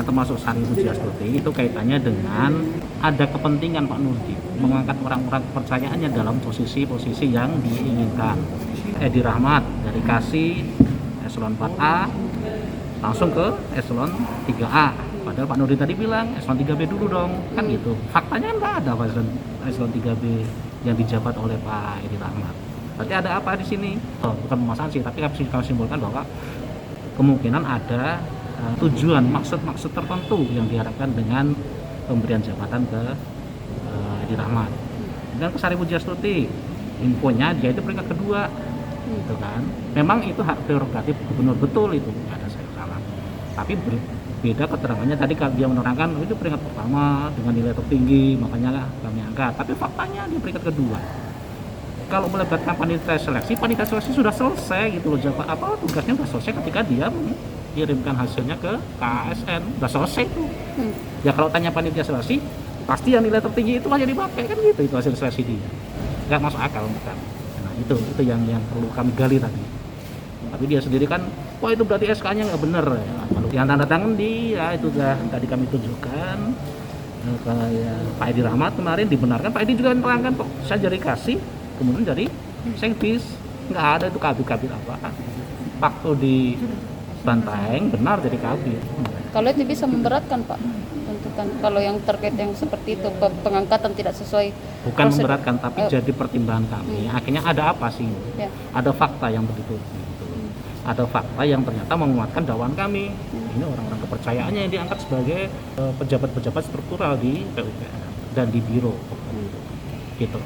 termasuk Sari Pujiastuti itu kaitannya dengan ada kepentingan Pak Nurdin mengangkat orang-orang kepercayaannya dalam posisi-posisi yang diinginkan. Edi Rahmat dari Kasih eselon 4A langsung ke eselon 3A. Padahal Pak Nurdin tadi bilang eselon 3B dulu dong, kan gitu. Faktanya nggak ada Pak eselon 3B yang dijabat oleh Pak Edi Rahmat. Berarti ada apa di sini? Bukan pemasangan sih, tapi kami simpulkan bahwa kemungkinan ada tujuan, maksud-maksud tertentu yang diharapkan dengan pemberian jabatan ke Edi Rahmat. Dan ke Sari Pujiastuti, infonya dia itu peringkat kedua, gitu kan. Memang itu hak prerogatif gubernur, betul itu, nggak ada saya salah. Tapi beda keterangannya tadi dia menerangkan itu peringkat pertama dengan nilai tertinggi, makanya kami angkat. Tapi faktanya dia peringkat kedua. Kalau melibatkan panitia seleksi sudah selesai gitu loh, tugasnya sudah selesai ketika dia kirimkan hasilnya ke KASN, udah selesai tuh. Ya kalau tanya panitia seleksi, pasti yang nilai tertinggi itu aja dipakai kan gitu, itu hasil seleksi dia. Nggak masuk akal bukan. Nah itu yang perlu kami gali tadi. Tapi dia sendiri kan, wah itu berarti SK-nya nggak bener. Ya, kalau yang tanda tangan ya itu udah tadi kami tunjukkan. Pak Edi Rahmat kemarin dibenarkan, Pak Edi juga menerangkan kok saya jadi Kasih, kemudian jadi Sengpis, nggak ada itu kabir apa. Waktu di Bantaeng benar jadi kabir. Kalau itu bisa memberatkan Pak, tentukan kalau yang terkait yang seperti itu pengangkatan tidak sesuai. Bukan memberatkan, tapi jadi pertimbangan kami. Akhirnya ada apa sih? Ya. Ada fakta yang begitu. Ada fakta yang ternyata menguatkan dakwaan kami. Ini orang-orang kepercayaannya yang diangkat sebagai pejabat-pejabat struktural di PUPR dan di biro, gitu.